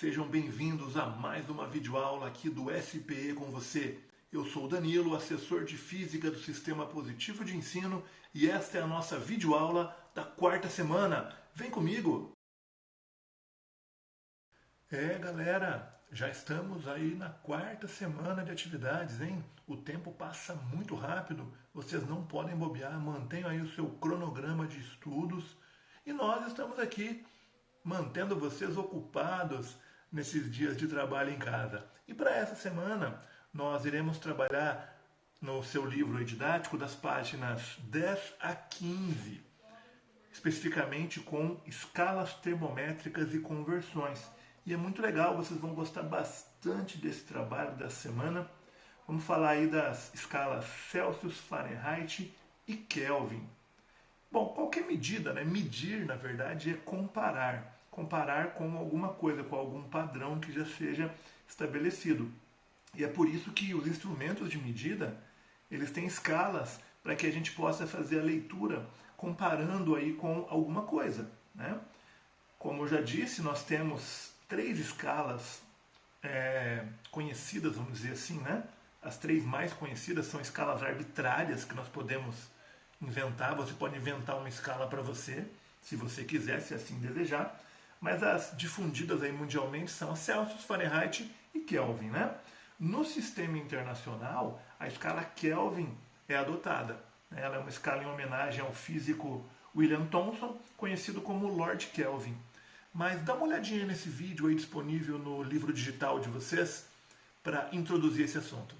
Sejam bem-vindos a mais uma videoaula aqui do SPE com você. Eu sou o Danilo, assessor de Física do Sistema Positivo de Ensino, e esta é a nossa videoaula da quarta semana. Vem comigo! Galera, já estamos aí na quarta semana de atividades, hein? O tempo passa muito rápido, vocês não podem bobear, mantenham aí o seu cronograma de estudos e nós estamos aqui mantendo vocês ocupados nesses dias de trabalho em casa. E para essa semana, nós iremos trabalhar no seu livro didático das páginas 10 a 15, especificamente com escalas termométricas e conversões. E é muito legal, vocês vão gostar bastante desse trabalho da semana. Vamos falar aí das escalas Celsius, Fahrenheit e Kelvin. Bom, qualquer medida, né? Medir, na verdade, é comparar. Comparar com alguma coisa, com algum padrão que já seja estabelecido. E é por isso que os instrumentos de medida, eles têm escalas para que a gente possa fazer a leitura comparando aí com alguma coisa, né? Como eu já disse, nós temos 3 escalas conhecidas, vamos dizer assim, né? As 3 mais conhecidas são escalas arbitrárias que nós podemos inventar. Você pode inventar uma escala para você, se você quiser, se assim desejar. Mas as difundidas aí mundialmente são a Celsius, Fahrenheit e Kelvin, né? No sistema internacional, a escala Kelvin é adotada. Ela é uma escala em homenagem ao físico William Thomson, conhecido como Lord Kelvin. Mas dá uma olhadinha nesse vídeo aí disponível no livro digital de vocês para introduzir esse assunto.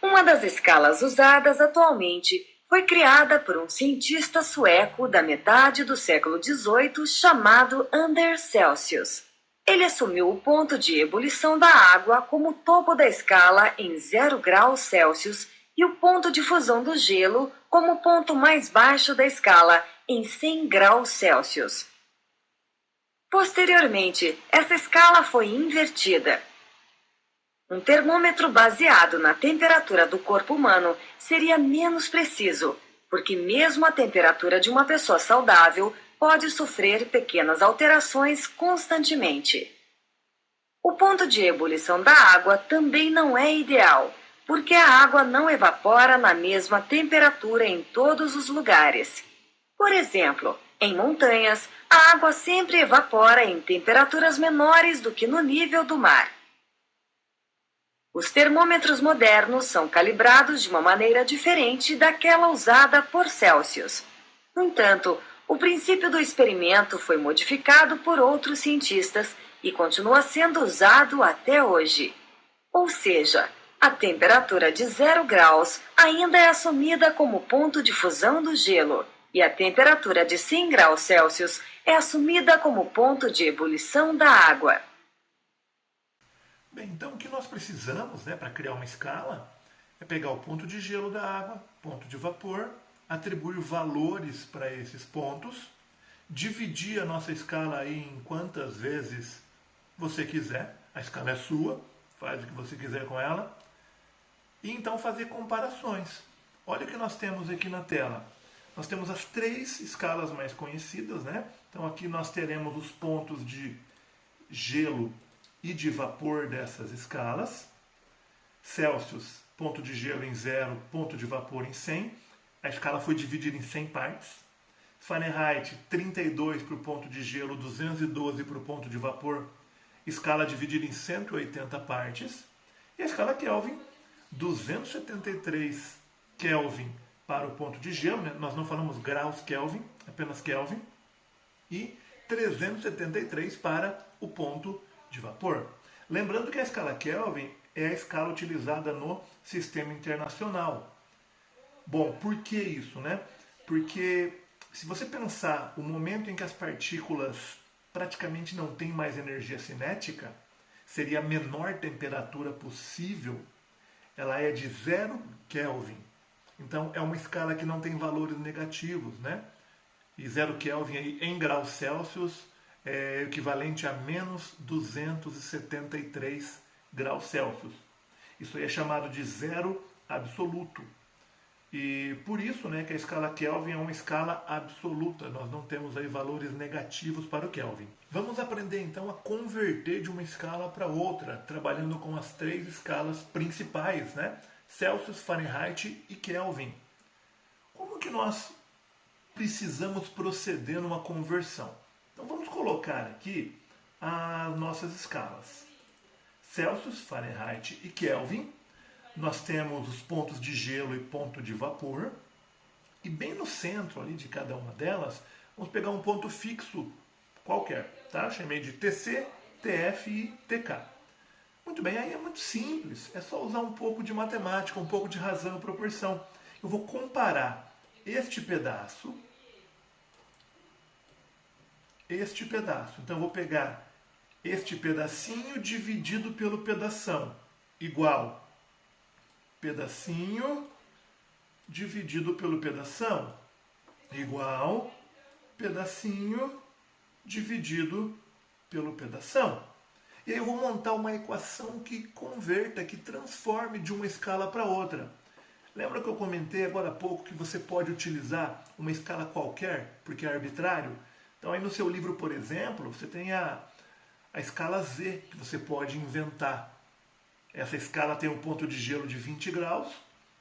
Uma das escalas usadas atualmente foi criada por um cientista sueco da metade do século XVIII chamado Anders Celsius. Ele assumiu o ponto de ebulição da água como topo da escala em 0 graus Celsius e o ponto de fusão do gelo como ponto mais baixo da escala em 100 graus Celsius. Posteriormente, essa escala foi invertida. Um termômetro baseado na temperatura do corpo humano seria menos preciso, porque mesmo a temperatura de uma pessoa saudável pode sofrer pequenas alterações constantemente. O ponto de ebulição da água também não é ideal, porque a água não evapora na mesma temperatura em todos os lugares. Por exemplo, em montanhas, a água sempre evapora em temperaturas menores do que no nível do mar. Os termômetros modernos são calibrados de uma maneira diferente daquela usada por Celsius. No entanto, o princípio do experimento foi modificado por outros cientistas e continua sendo usado até hoje. Ou seja, a temperatura de 0 graus ainda é assumida como ponto de fusão do gelo, e a temperatura de 100 graus Celsius é assumida como ponto de ebulição da água. Bem, então o que nós precisamos, né, para criar uma escala é pegar o ponto de gelo da água, ponto de vapor, atribuir valores para esses pontos, dividir a nossa escala aí em quantas vezes você quiser, a escala é sua, faz o que você quiser com ela, e então fazer comparações. Olha o que nós temos aqui na tela. Nós temos as 3 escalas mais conhecidas, né? Então aqui nós teremos os pontos de gelo e de vapor dessas escalas. Celsius, ponto de gelo em 0, ponto de vapor em 100. A escala foi dividida em 100 partes. Fahrenheit, 32 para o ponto de gelo, 212 para o ponto de vapor. Escala dividida em 180 partes. E a escala Kelvin, 273 Kelvin para o ponto de gelo, né? Nós não falamos graus Kelvin, apenas Kelvin. E 373 para o ponto de vapor. Lembrando que a escala Kelvin é a escala utilizada no sistema internacional. Bom, por que isso, né? Porque se você pensar o momento em que as partículas praticamente não têm mais energia cinética, seria a menor temperatura possível, ela é de 0 Kelvin. Então é uma escala que não tem valores negativos, né? E 0 Kelvin aí, em graus Celsius é equivalente a menos 273 graus Celsius. Isso aí é chamado de zero absoluto. E por isso, né, que a escala Kelvin é uma escala absoluta. Nós não temos aí valores negativos para o Kelvin. Vamos aprender então a converter de uma escala para outra, trabalhando com as 3 escalas principais, né? Celsius, Fahrenheit e Kelvin. Como que nós precisamos proceder numa conversão? Então vamos colocar aqui as nossas escalas. Celsius, Fahrenheit e Kelvin. Nós temos os pontos de gelo e ponto de vapor. E bem no centro ali de cada uma delas, vamos pegar um ponto fixo qualquer. Tá? Chamei de TC, TF e TK. Muito bem, aí é muito simples. É só usar um pouco de matemática, um pouco de razão e proporção. Eu vou comparar este pedaço. Então eu vou pegar este pedacinho dividido pelo pedação, igual pedacinho dividido pelo pedação, igual pedacinho dividido pelo pedação. E aí eu vou montar uma equação que converta, que transforme de uma escala para outra. Lembra que eu comentei agora há pouco que você pode utilizar uma escala qualquer, porque é arbitrário? Então aí no seu livro, por exemplo, você tem a escala Z, que você pode inventar. Essa escala tem um ponto de gelo de 20 graus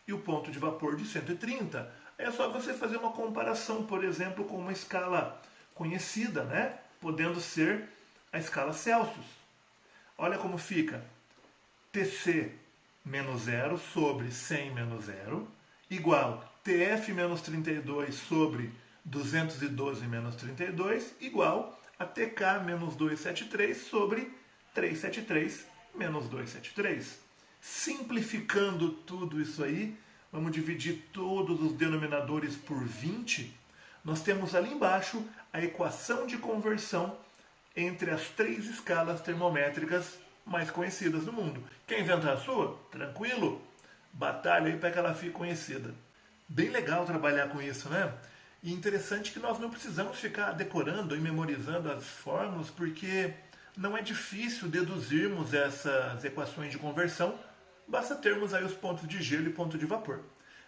e o ponto de vapor de 130. É só você fazer uma comparação, por exemplo, com uma escala conhecida, né? Podendo ser a escala Celsius. Olha como fica. TC menos 0 sobre 100 menos 0, igual TF menos 32 sobre 212 menos 32, igual a TK menos 273 sobre 373 menos 273. Simplificando tudo isso aí, vamos dividir todos os denominadores por 20. Nós temos ali embaixo a equação de conversão entre as 3 escalas termométricas mais conhecidas do mundo. Quer inventar a sua? Tranquilo. Batalha aí para que ela fique conhecida. Bem legal trabalhar com isso, né? E interessante que nós não precisamos ficar decorando e memorizando as fórmulas, porque não é difícil deduzirmos essas equações de conversão, basta termos aí os pontos de gelo e ponto de vapor.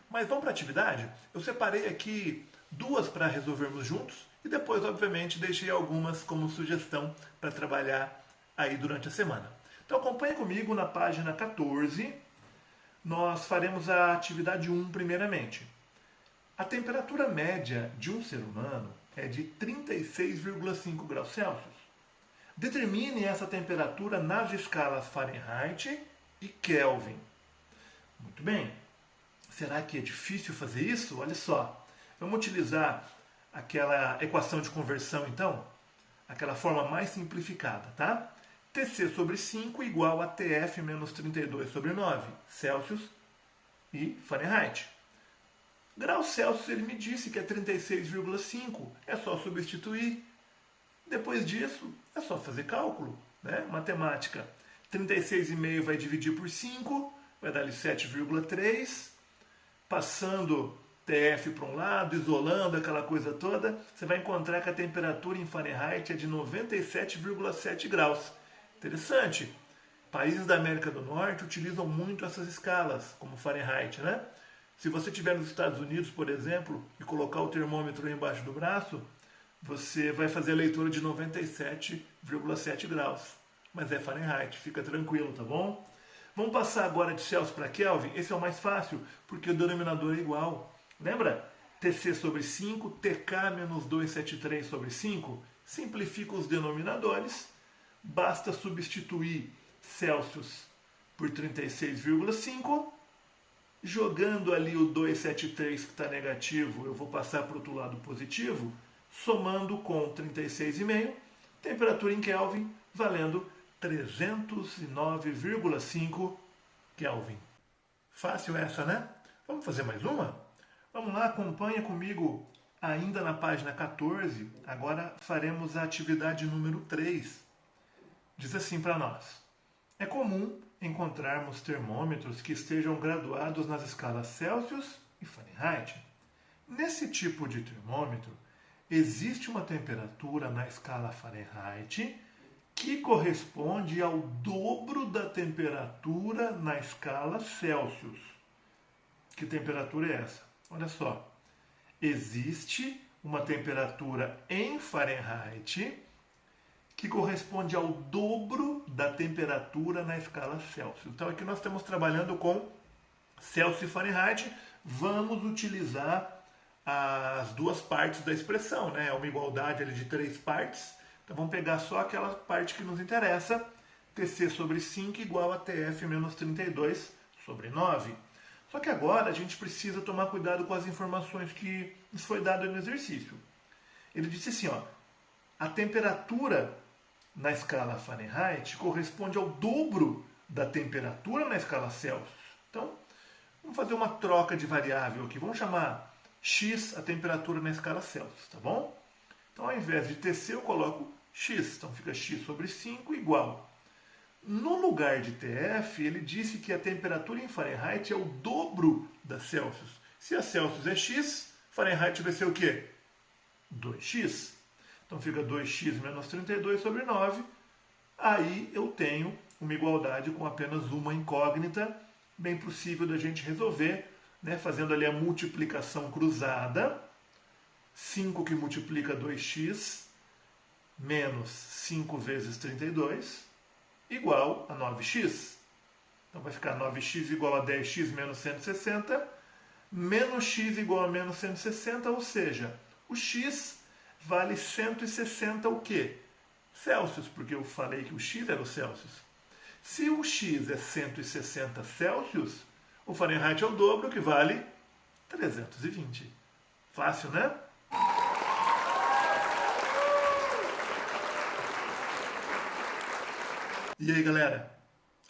Mas vamos para a atividade? Eu separei aqui 2 para resolvermos juntos e depois, obviamente, deixei algumas como sugestão para trabalhar aí durante a semana. Então acompanhe comigo na página 14, nós faremos a atividade 1 primeiramente. A temperatura média de um ser humano é de 36,5 graus Celsius. Determine essa temperatura nas escalas Fahrenheit e Kelvin. Muito bem. Será que é difícil fazer isso? Olha só. Vamos utilizar aquela equação de conversão, então? Aquela forma mais simplificada, tá? TC sobre 5 igual a TF menos 32 sobre 9, Celsius e Fahrenheit. Graus Celsius, ele me disse que é 36,5. É só substituir. Depois disso, é só fazer cálculo, né? Matemática. 36,5 vai dividir por 5, vai dar ali 7,3. Passando TF para um lado, isolando aquela coisa toda, você vai encontrar que a temperatura em Fahrenheit é de 97,7 graus. Interessante. Países da América do Norte utilizam muito essas escalas, como Fahrenheit, né? Se você estiver nos Estados Unidos, por exemplo, e colocar o termômetro aí embaixo do braço, você vai fazer a leitura de 97,7 graus. Mas é Fahrenheit, fica tranquilo, tá bom? Vamos passar agora de Celsius para Kelvin. Esse é o mais fácil, porque o denominador é igual. Lembra? TC sobre 5, TK menos 273 sobre 5. Simplifica os denominadores. Basta substituir Celsius por 36,5. Jogando ali o 273 que está negativo, eu vou passar para o outro lado positivo, somando com 36,5, temperatura em Kelvin valendo 309,5 Kelvin. Fácil essa, né? Vamos fazer mais uma? Vamos lá, acompanha comigo ainda na página 14. Agora faremos a atividade número 3. Diz assim para nós. É comum encontrarmos termômetros que estejam graduados nas escalas Celsius e Fahrenheit. Nesse tipo de termômetro, existe uma temperatura na escala Fahrenheit que corresponde ao dobro da temperatura na escala Celsius. Que temperatura é essa? Olha só, existe uma temperatura em Fahrenheit que corresponde ao dobro da temperatura na escala Celsius. Então aqui nós estamos trabalhando com Celsius e Fahrenheit. Vamos utilizar as duas partes da expressão, né? É uma igualdade ali de 3 partes. Então vamos pegar só aquela parte que nos interessa. TC sobre 5 igual a TF menos 32 sobre 9. Só que agora a gente precisa tomar cuidado com as informações que nos foi dado no exercício. Ele disse assim, ó, a temperatura na escala Fahrenheit corresponde ao dobro da temperatura na escala Celsius. Então, vamos fazer uma troca de variável aqui. Vamos chamar x a temperatura na escala Celsius, tá bom? Então, ao invés de TC, eu coloco x. Então, fica x sobre 5 igual. No lugar de TF, ele disse que a temperatura em Fahrenheit é o dobro da Celsius. Se a Celsius é x, Fahrenheit vai ser o quê? 2x. Então fica 2x menos 32 sobre 9. Aí eu tenho uma igualdade com apenas uma incógnita, bem possível da gente resolver, né, fazendo ali a multiplicação cruzada. 5 que multiplica 2x menos 5 vezes 32 igual a 9x. Então vai ficar 9x igual a 10x menos 160, menos x igual a menos 160, ou seja, o x vale 160 o quê? Celsius, porque eu falei que o x era o Celsius. Se o x é 160 Celsius, o Fahrenheit é o dobro, que vale 320. Fácil, né? E aí, galera?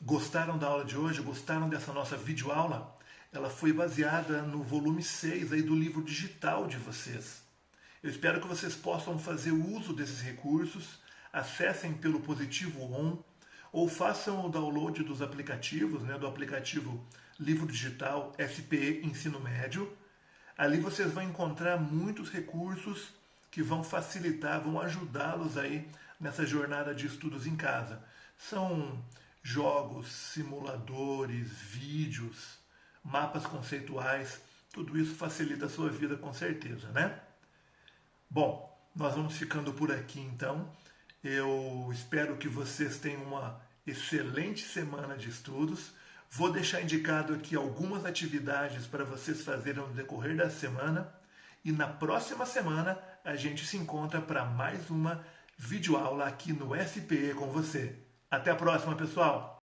Gostaram da aula de hoje? Gostaram dessa nossa videoaula? Ela foi baseada no volume 6 aí do livro digital de vocês. Eu espero que vocês possam fazer uso desses recursos, acessem pelo Positivo On, ou façam o download dos aplicativos, né, do aplicativo Livro Digital SPE Ensino Médio. Ali vocês vão encontrar muitos recursos que vão facilitar, vão ajudá-los aí nessa jornada de estudos em casa. São jogos, simuladores, vídeos, mapas conceituais, tudo isso facilita a sua vida com certeza, né? Bom, nós vamos ficando por aqui então. Eu espero que vocês tenham uma excelente semana de estudos. Vou deixar indicado aqui algumas atividades para vocês fazerem no decorrer da semana. E na próxima semana a gente se encontra para mais uma videoaula aqui no SPE com você. Até a próxima, pessoal!